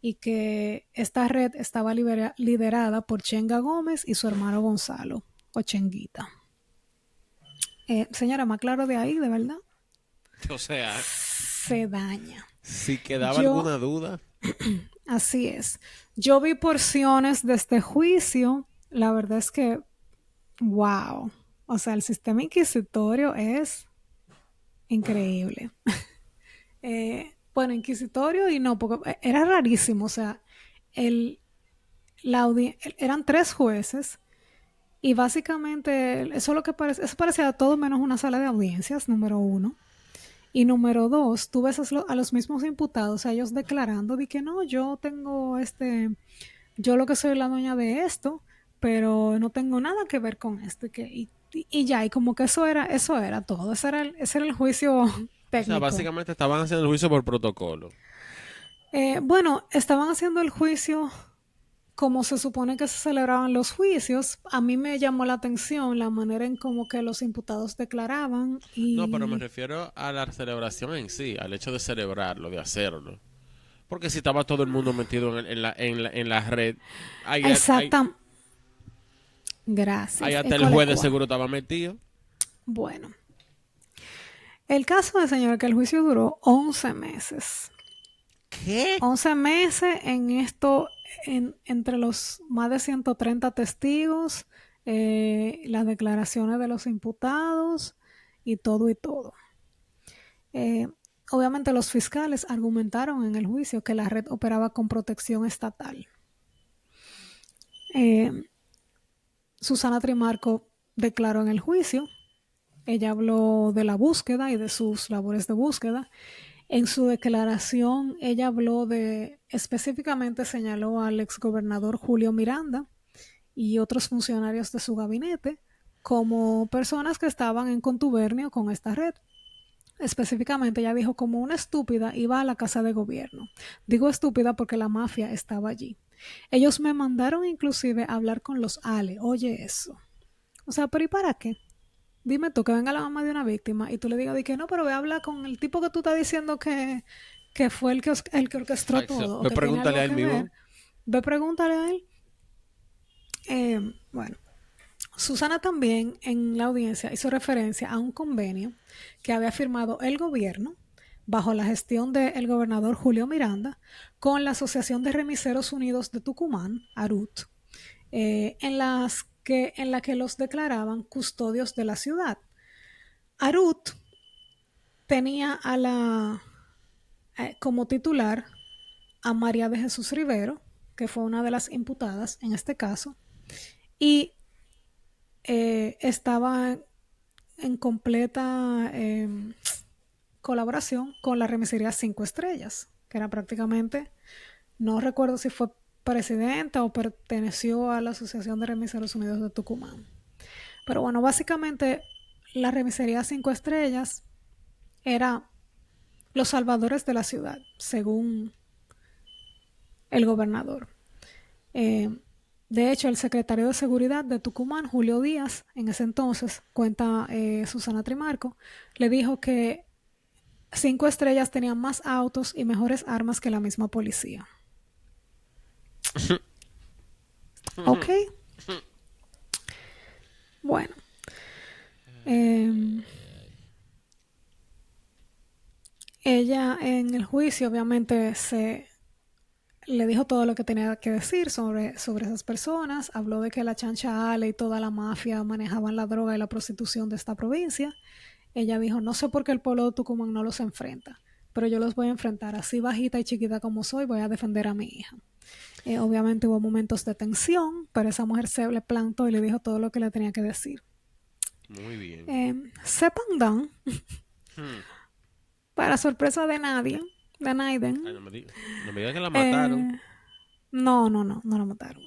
y que esta red estaba liderada por Chenga Gómez y su hermano Gonzalo, o Chenguita. Señora, más claro de ahí, de verdad, O sea, se daña. si quedaba Yo alguna duda, Así es. Yo vi porciones de este juicio. La verdad es que, wow. O sea, el sistema inquisitorio es increíble. Bueno, inquisitorio y no, porque era rarísimo. O sea, el, eran tres jueces Y básicamente, eso es lo que parece, eso parecía todo menos una sala de audiencias, número uno. Y número dos, tú ves a los mismos imputados, a ellos declarando de que no, yo tengo yo lo que soy la dueña de esto, pero no tengo nada que ver con esto. Y ya, y como que eso era todo, ese era el juicio O sea, técnico. básicamente estaban haciendo el juicio por protocolo. Bueno, estaban haciendo el juicio como se supone que se celebraban los juicios. A mí me llamó la atención la manera en como que los imputados declaraban No, pero me y refiero a la celebración en sí, al hecho de celebrarlo, de hacerlo. Porque si estaba todo el mundo metido en la red, ahí, ahí, exacta. ahí Gracias. hasta el École juez de cuá. seguro estaba metido. Bueno, el caso del señor que el juicio duró 11 meses. ¿Qué? 11 meses en esto, entre los más de 130 testigos, las declaraciones de los imputados y todo y todo. Eh, Obviamente los fiscales argumentaron en el juicio que la red operaba con protección estatal. Eh, Susana Trimarco declaró en el juicio, ella habló de la búsqueda y de sus labores de búsqueda. En su declaración, ella habló específicamente señaló al exgobernador Julio Miranda y otros funcionarios de su gabinete como personas que estaban en contubernio con esta red. Específicamente, ella dijo como una estúpida iba a la casa de gobierno. Digo estúpida porque la mafia estaba allí. Ellos me mandaron inclusive a hablar con los Ale. Oye eso. O sea, pero ¿y para qué? Dime tú que venga la mamá de una víctima y tú le digas de que no, pero ve a hablar con el tipo que tú estás diciendo que fue el que orquestó todo o Pues que tiene pregúntale algo a él que ver. mismo. Ve, pregúntale a él. Bueno, Susana también en la audiencia hizo referencia a un convenio que había firmado el gobierno bajo la gestión del gobernador Julio Miranda con la Asociación de Remiseros Unidos de Tucumán, ARUT, en la que los declaraban custodios de la ciudad. ARUT tenía como titular a María de Jesús Rivero, que fue una de las imputadas en este caso, y estaba en completa colaboración con la remisería Cinco Estrellas, que era prácticamente, no recuerdo si fue presidenta o perteneció a la Asociación de Remiseros Unidos de Tucumán. Pero bueno, básicamente la remisería Cinco Estrellas era los salvadores de la ciudad, según el gobernador. Eh, de hecho, el secretario de Seguridad de Tucumán, Julio Díaz, en ese entonces, cuenta Susana Trimarco, le dijo que Cinco Estrellas tenían más autos y mejores armas que la misma policía. Ok, bueno. Eh, Ella en el juicio obviamente le dijo todo lo que tenía que decir sobre esas personas. Habló de que la chancha Ale y toda la mafia manejaban la droga y la prostitución de esta provincia. Ella dijo, no sé por qué el pueblo de Tucumán no los enfrenta, pero yo los voy a enfrentar. Así bajita y chiquita como soy, voy a defender a mi hija. Obviamente hubo momentos de tensión, pero esa mujer se le plantó y le dijo todo lo que le tenía que decir. Muy bien. Cependant, Hmm. para sorpresa de nadie, de Ay, Naiden, no me digas que la mataron. eh, no la mataron.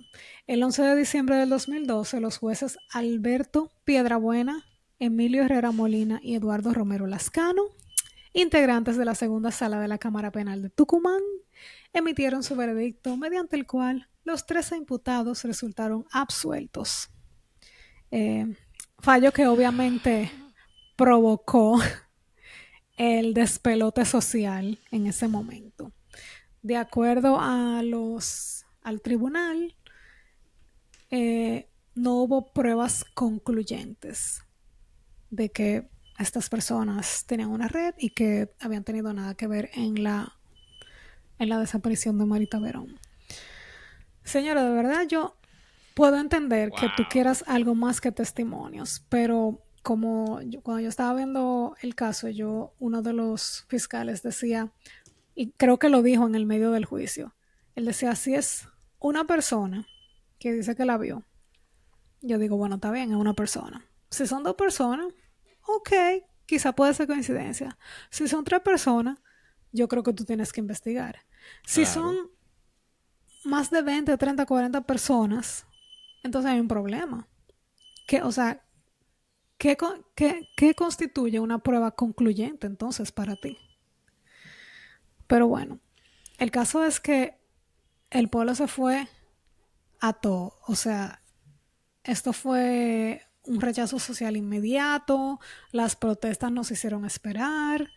El 11 de diciembre del 2012, los jueces Alberto Piedrabuena, Emilio Herrera Molina y Eduardo Romero Lascano, integrantes de la segunda sala de la Cámara Penal de Tucumán, emitieron su veredicto mediante el cual los 13 imputados resultaron absueltos. Eh, Fallo que obviamente provocó el despelote social en ese momento. De acuerdo al tribunal, no hubo pruebas concluyentes de que estas personas tenían una red y que habían tenido nada que ver en la desaparición de Marita Verón. Señora, de verdad yo puedo entender que tú Wow. quieras algo más que testimonios, pero cuando yo estaba viendo el caso, uno de los fiscales decía, y creo que lo dijo en el medio del juicio, él decía, si es una persona que dice que la vio yo digo, bueno, está bien, es una persona. Si son dos personas, ok, quizá puede ser coincidencia. Si son tres personas, yo creo que tú tienes que investigar. Si Claro. son más de 20, 30, 40 personas, entonces hay un problema. O sea, ¿qué constituye una prueba concluyente entonces para ti? Pero bueno, el caso es que el pueblo se fue a todo. O sea, esto fue un rechazo social inmediato, las protestas nos hicieron esperar,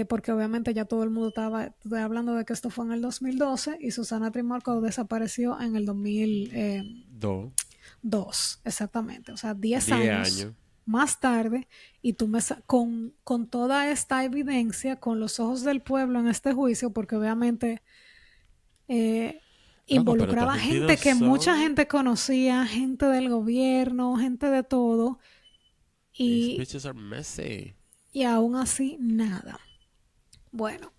porque obviamente ya todo el mundo estoy hablando de que esto fue en el 2012 y Susana Trimarco desapareció en el 2, 2002, exactamente, o sea, 10 10 años años. más tarde, y con toda esta evidencia, con los ojos del pueblo en este juicio, porque obviamente eh, Loco, pero estos involucraba gente sentidos que mucha son. gente conocía, gente del gobierno, gente de todo, These y, bitches are messy. y aún así nada. Bueno,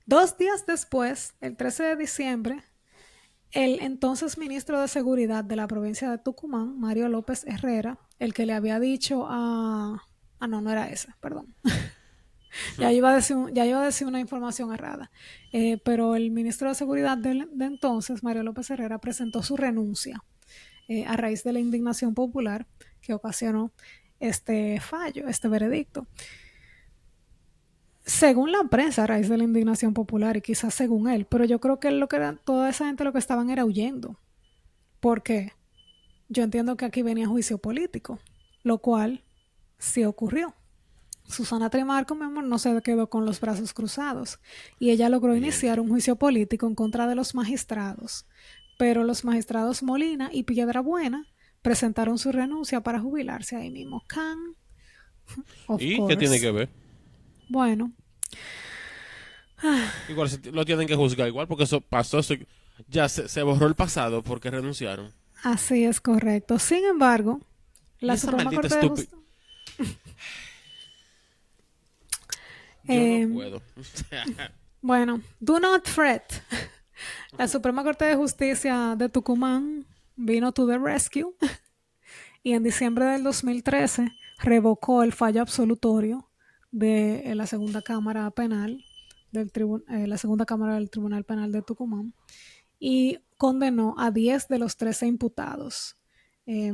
2 días después, el 13 de diciembre, el entonces ministro de Seguridad de la provincia de Tucumán, Mario López Herrera, el que le había dicho a... Ah, no, no era ese, perdón. Ya iba a decir una información errada. Pero el ministro de Seguridad de entonces, Mario López Herrera, presentó su renuncia a raíz de la indignación popular que ocasionó este fallo, este veredicto. Según la prensa, a raíz de la indignación popular y quizás según él, pero yo creo que toda esa gente lo que estaban era huyendo, porque yo entiendo que aquí venía juicio político, lo cual sí ocurrió. Susana Trimarco, mi amor, no se quedó con los brazos cruzados y ella logró Bien. iniciar un juicio político en contra de los magistrados, pero los magistrados Molina y Piedrabuena presentaron su renuncia para jubilarse ahí mismo. Can, of ¿Y qué tiene course. que ver? Bueno, Igual lo tienen que juzgar igual porque eso pasó. Ya se borró el pasado porque renunciaron. así es correcto. Sin embargo, Y la esa Suprema maldita Corte de estúpida. Justicia... Yo no puedo. bueno, do not fret. La Suprema Corte de Justicia de Tucumán vino to the rescue y en diciembre del 2013 revocó el fallo absolutorio de la segunda cámara penal la segunda cámara del Tribunal Penal de Tucumán y condenó a 10 de los 13 imputados. Eh,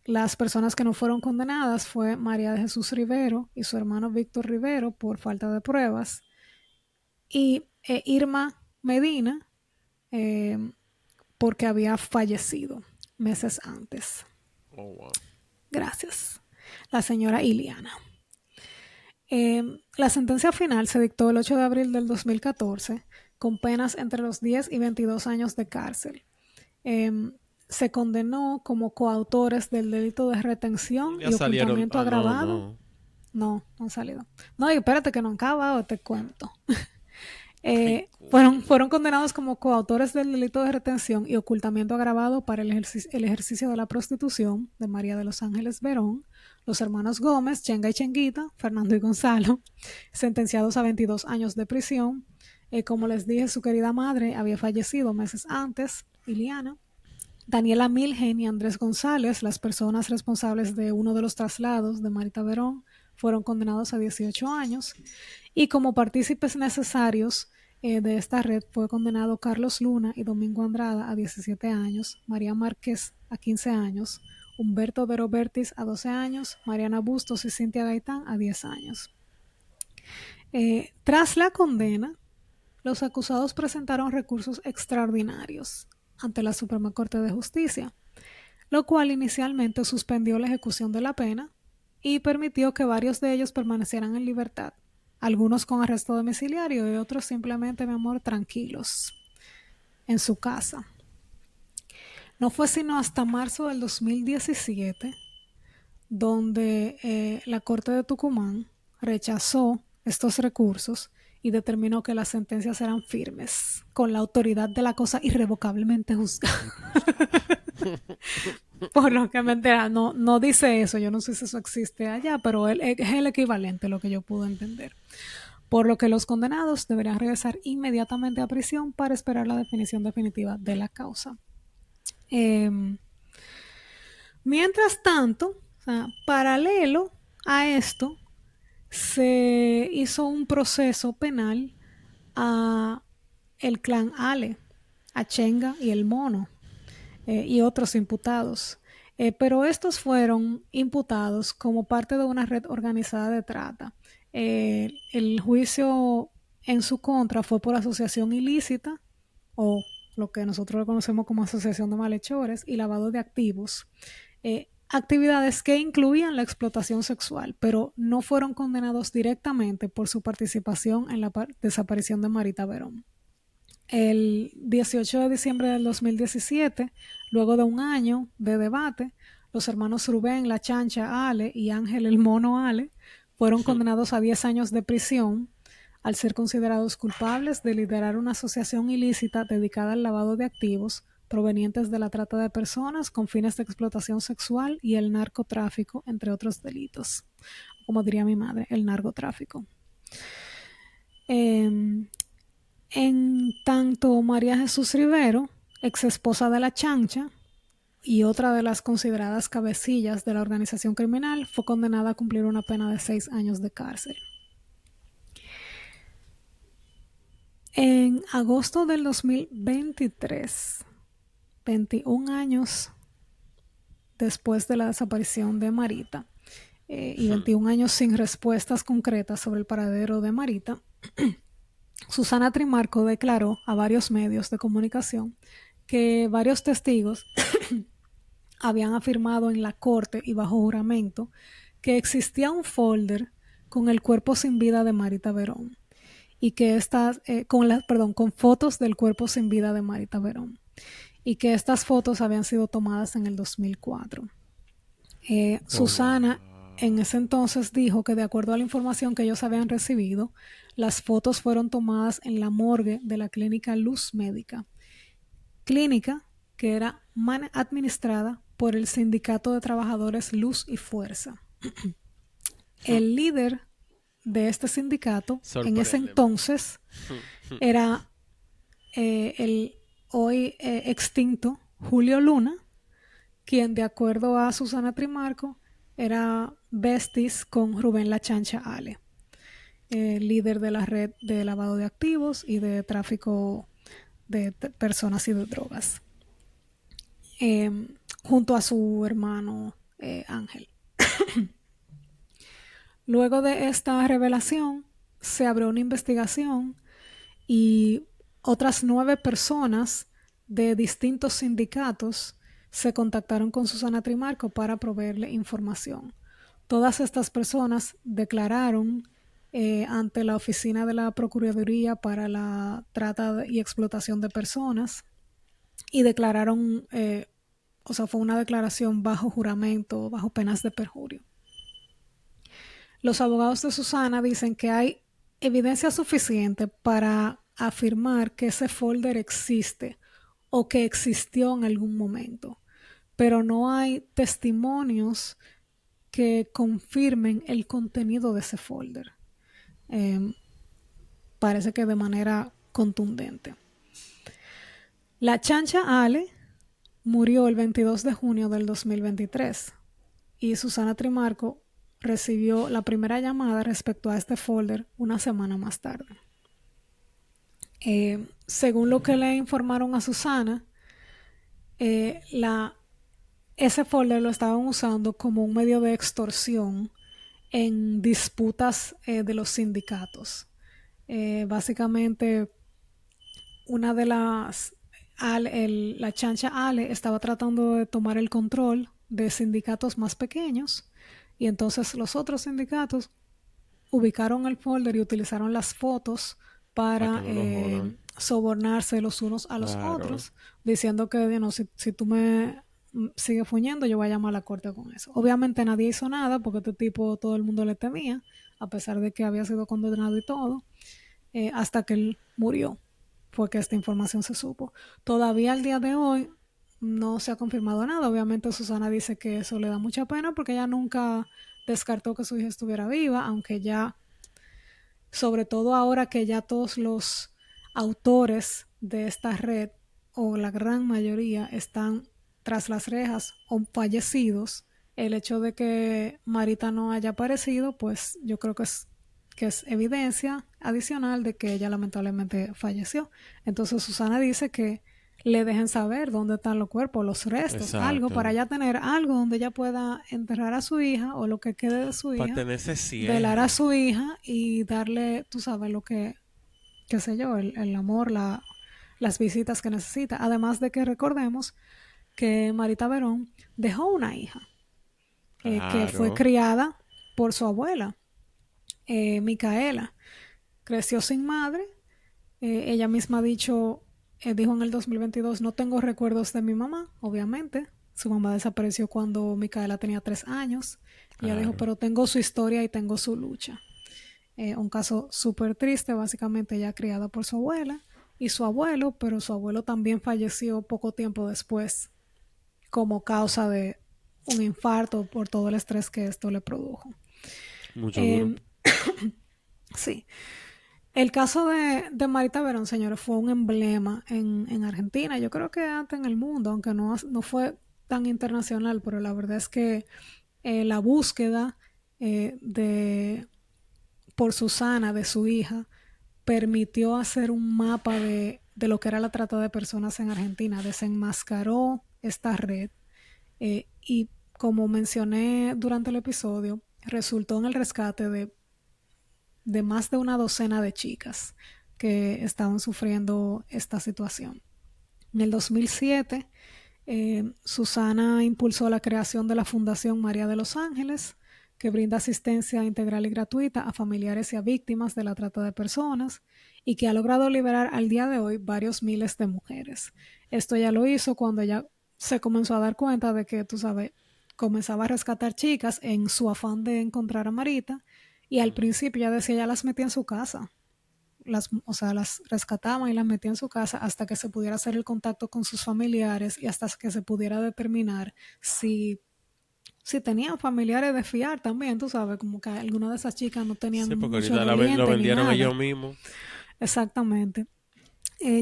las personas que no fueron condenadas fue María de Jesús Rivero y su hermano Víctor Rivero por falta de pruebas y Irma Medina eh, porque había fallecido meses antes. Oh, wow. Gracias. La señora Iliana. La sentencia final se dictó el 8 de abril del 2014 con penas entre los 10 y 22 años de cárcel. Se condenó como coautores del delito de retención Ya y salieron. ocultamiento Ah, no, agravado. no. No, no han salido. No, y espérate que no han acabado, te cuento. Ay, Fueron condenados como coautores del delito de retención y ocultamiento agravado para el ejercicio de la prostitución de María de los Ángeles Verón, los hermanos Gómez, Chenga y Chenguita, Fernando y Gonzalo, sentenciados a 22 años de prisión. Como les dije, su querida madre había fallecido meses antes, Iliana. Daniela Milgen y Andrés González, las personas responsables de uno de los traslados de Marita Verón, fueron condenados a 18 años. Y como partícipes necesarios de esta red fue condenado Carlos Luna y Domingo Andrada a 17 años, María Márquez a 15 años, Humberto de Robertis a 12 años, Mariana Bustos y Cintia Gaitán a 10 años. Tras la condena, los acusados presentaron recursos extraordinarios ante la Suprema Corte de Justicia, lo cual inicialmente suspendió la ejecución de la pena y permitió que varios de ellos permanecieran en libertad, algunos con arresto domiciliario y otros simplemente, mi amor, tranquilos en su casa. No fue sino hasta marzo del 2017 donde la Corte de Tucumán rechazó estos recursos y determinó que las sentencias eran firmes, con la autoridad de la cosa irrevocablemente juzgada. Por lo que me entera, no dice eso, yo no sé si eso existe allá, pero es el equivalente, lo que yo pude entender. Por lo que los condenados deberán regresar inmediatamente a prisión para esperar la definición definitiva de la causa. Mi Mientras tanto, o sea, paralelo a esto, se hizo un proceso penal a el clan Ale, a Chenga y el Mono, y otros imputados. Pero estos fueron imputados como parte de una red organizada de trata. El juicio en su contra fue por asociación ilícita, o lo que nosotros conocemos como asociación de malhechores, y lavado de activos. Actividades que incluían la explotación sexual, pero no fueron condenados directamente por su participación en la desaparición de Marita Verón. El 18 de diciembre del 2017, luego de un año de debate, los hermanos Rubén La Chancha Ale y Ángel el Mono Ale fueron condenados a 10 años de prisión al ser considerados culpables de liderar una asociación ilícita dedicada al lavado de activos provenientes de la trata de personas con fines de explotación sexual y el narcotráfico, entre otros delitos. Como diría mi madre, el narcotráfico. En tanto, María Jesús Rivero, ex esposa de La Chancha y otra de las consideradas cabecillas de la organización criminal, fue condenada a cumplir una pena de 6 años de cárcel. En agosto del 2023, 21 años después de la desaparición de Marita, y 21 años sin respuestas concretas sobre el paradero de Marita, Susana Trimarco declaró a varios medios de comunicación que varios testigos habían afirmado en la corte y bajo juramento que existía un folder con el cuerpo sin vida de Marita Verón y que con fotos del cuerpo sin vida de Marita Verón y que estas fotos habían sido tomadas en el 2004. Susana en ese entonces dijo que de acuerdo a la información que ellos habían recibido, las fotos fueron tomadas en la morgue de la clínica Luz Médica, clínica que era administrada por el Sindicato de Trabajadores Luz y Fuerza. El líder de este sindicato en ese entonces era el hoy extinto Julio Luna, quien de acuerdo a Susana Trimarco era besties con Rubén La Chancha Ale, líder de la red de lavado de activos y de tráfico de personas y de drogas, junto a su hermano Ángel. Luego de esta revelación se abrió una investigación y otras 9 personas de distintos sindicatos se contactaron con Susana Trimarco para proveerle información. Todas estas personas declararon ante la oficina de la Procuraduría para la Trata y Explotación de Personas y declararon, fue una declaración bajo juramento, bajo penas de perjurio. Los abogados de Susana dicen que hay evidencia suficiente para afirmar que ese folder existe o que existió en algún momento, pero no hay testimonios que confirmen el contenido de ese folder. Parece que de manera contundente. La Chancha Ale murió el 22 de junio del 2023 y Susana Trimarco recibió la primera llamada respecto a este folder una semana más tarde. Según lo que le informaron a Susana, ese folder lo estaban usando como un medio de extorsión en disputas de los sindicatos. Básicamente, una de la Chancha Ale estaba tratando de tomar el control de sindicatos más pequeños y entonces los otros sindicatos ubicaron el folder y utilizaron las fotos para sobornarse los unos a los otros, diciendo que si tú me sigues fuñendo, yo voy a llamar a la corte con eso. Obviamente nadie hizo nada porque este tipo todo el mundo le temía, a pesar de que había sido condenado y todo, hasta que él murió fue que esta información se supo. Todavía al día de hoy no se ha confirmado nada. Obviamente Susana dice que eso le da mucha pena porque ella nunca descartó que su hija estuviera viva, aunque ya, sobre todo ahora que ya todos los autores de esta red, o la gran mayoría, están tras las rejas o fallecidos, el hecho de que Marita no haya aparecido, pues yo creo que es evidencia adicional de que ella lamentablemente falleció. Entonces Susana dice que le dejen saber dónde están los cuerpos, los restos, algo para Exacto. ella tener algo donde ella pueda enterrar a su hija o lo que quede de su Para hija, tener ese velar a cierre. su hija y darle, tú sabes, lo que, qué sé yo, el amor, las visitas que necesita. Además de que recordemos que Marita Verón dejó una hija que fue Claro. criada por su abuela, Micaela. Creció sin madre. Ella misma dijo en el 2022, no tengo recuerdos de mi mamá, obviamente. Su mamá desapareció cuando Micaela tenía 3 años. Ella dijo, Claro. pero tengo su historia y tengo su lucha. Un caso súper triste, básicamente ella criada por su abuela y su abuelo, pero su abuelo también falleció poco tiempo después como causa de un infarto por todo el estrés que esto le produjo. Mucho duro. Eh, sí, el caso de Marita Verón, señores, fue un emblema en Argentina, yo creo que hasta en el mundo, aunque no fue tan internacional, pero la verdad es que la búsqueda de por Susana, de su hija, permitió hacer un mapa de lo que era la trata de personas en Argentina, desenmascaró esta red y como mencioné durante el episodio, resultó en el rescate de más de una docena de chicas que estaban sufriendo esta situación. En el 2007, Susana impulsó la creación de la Fundación María de los Ángeles, que brinda asistencia integral y gratuita a familiares y a víctimas de la trata de personas y que ha logrado liberar al día de hoy varios miles de mujeres. Esto ya lo hizo cuando ella se comenzó a dar cuenta de que, tú sabes, comenzaba a rescatar chicas en su afán de encontrar a Marita y al principio ya decía, ya las metía en su casa, o sea, las rescataba y las metía en su casa hasta que se pudiera hacer el contacto con sus familiares y hasta que se pudiera determinar si tenían familiares de fiar también, tú sabes, como que algunas de esas chicas no Sí, tenían porque mucho ahorita lo doliente ni vendieron nada. ellos mismos. Exactamente.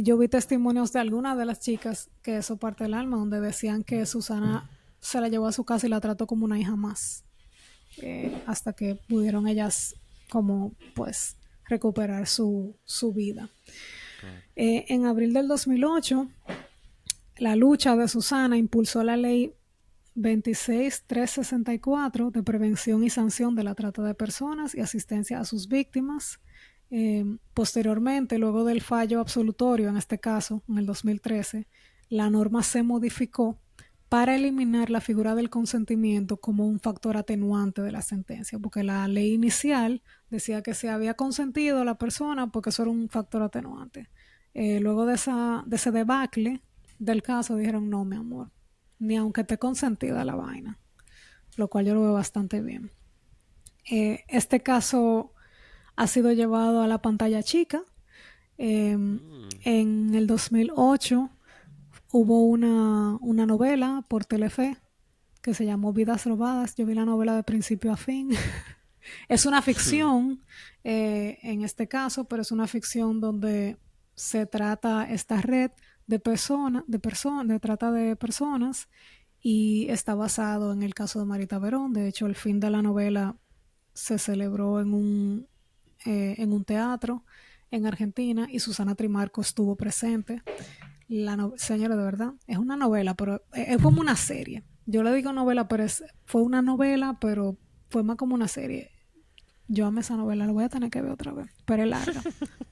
Yo vi testimonios de algunas de las chicas que eso parte del alma, donde decían que Susana se la llevó a su casa y la trató como una hija más, hasta que pudieron ellas como pues recuperar su vida. Claro. En abril del 2008, la lucha de Susana impulsó la ley 26364 de prevención y sanción de la trata de personas y asistencia a sus víctimas. Posteriormente, luego del fallo absolutorio, en este caso, en el 2013, la norma se modificó para eliminar la figura del consentimiento como un factor atenuante de la sentencia, porque la ley inicial decía que se había consentido a la persona porque eso era un factor atenuante. Luego de ese debacle del caso dijeron, no, mi amor, ni aunque esté consentida la vaina, lo cual yo lo veo bastante bien. Este caso ha sido llevado a la pantalla chica. Mm. En el 2008 hubo una novela por Telefe que se llamó Vidas Robadas. Yo vi la novela de principio a fin. Es una ficción en este caso, pero es una ficción donde se trata esta red de trata de personas y está basado en el caso de Marita Verón. De hecho, el fin de la novela se celebró en un teatro en Argentina y Susana Trimarco estuvo presente. Señora, de verdad, es una novela, pero es como una serie. Yo le digo novela, pero fue una novela, pero fue más como una serie. Yo amé esa novela, la voy a tener que ver otra vez, pero es larga.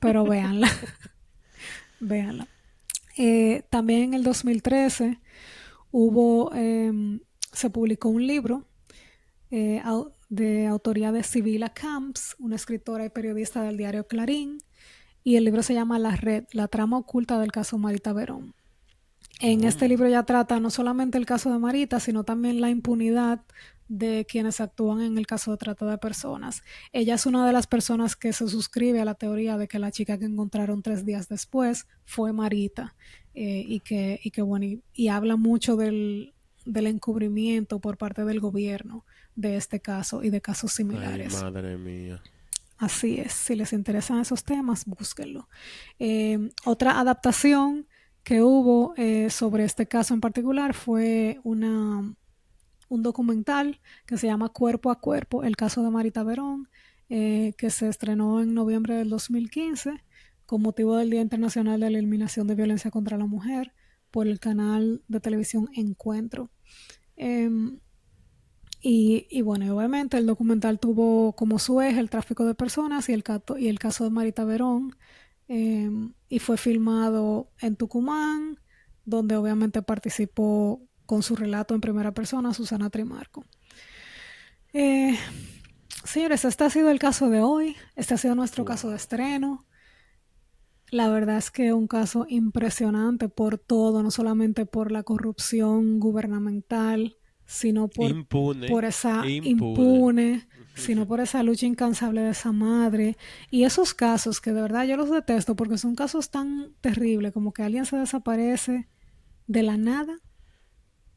Pero véanla, véanla. También en el 2013 se publicó un libro eh, de autoría de Sibila Camps, una escritora y periodista del diario Clarín, y el libro se llama La Red, la trama oculta del caso Marita Verón. En este Mm. libro ya trata no solamente el caso de Marita, sino también la impunidad de quienes actúan en el caso de trata de personas. Ella es una de las personas que se suscribe a la teoría de que la chica que encontraron 3 días después fue Marita y habla mucho del encubrimiento por parte del gobierno de este caso y de casos Ay, similares. madre mía. Así es, si les interesan esos temas, búsquenlo. Otra adaptación que hubo sobre este caso en particular fue un documental que se llama Cuerpo a Cuerpo, el caso de Marita Verón, que se estrenó en noviembre del 2015 con motivo del Día Internacional de la Eliminación de Violencia contra la Mujer por el canal de televisión Encuentro. Y bueno, obviamente el documental tuvo como su eje el tráfico de personas y el caso de Marita Verón, y fue filmado en Tucumán, donde obviamente participó con su relato en primera persona Susana Trimarco. Señores, este ha sido el caso de hoy, este ha sido nuestro caso de estreno. La verdad es que es un caso impresionante por todo, no solamente por la corrupción gubernamental, sino por esa impune, sino por esa lucha incansable de esa madre. Y esos casos que de verdad yo los detesto porque son casos tan terribles como que alguien se desaparece de la nada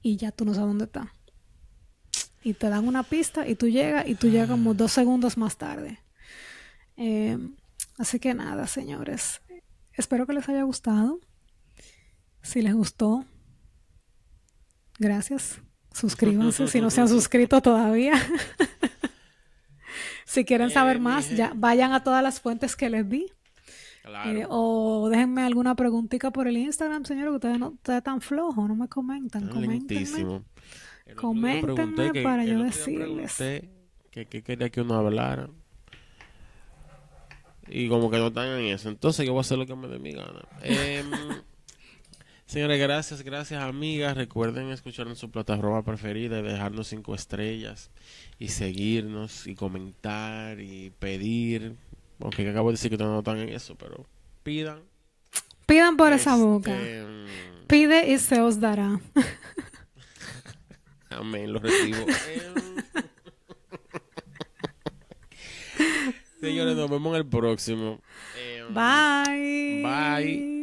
y ya tú no sabes dónde está. Y te dan una pista y tú llegas como 2 segundos más tarde. Así que nada, señores. Espero que les haya gustado. Si les gustó, gracias. Suscríbanse si no se han suscrito todavía. Si quieren saber más, ya vayan a todas las fuentes que les di. Claro. O déjenme alguna preguntita por el Instagram, señor, que ustedes no están tan flojos, no me comentan. Coméntenme para yo decirles. Que quería que uno hablara. Y como que no están en eso. Entonces yo voy a hacer lo que me dé mi gana. Señores, gracias amigas. Recuerden escucharnos en su plataforma preferida y dejarnos 5 estrellas. Y seguirnos y comentar y pedir. Aunque acabo de decir que ustedes no están en eso, pero pidan. Pidan por esa boca. Pide y se os dará. Amén, lo recibo. Señores, nos vemos en el próximo. Bye. Bye.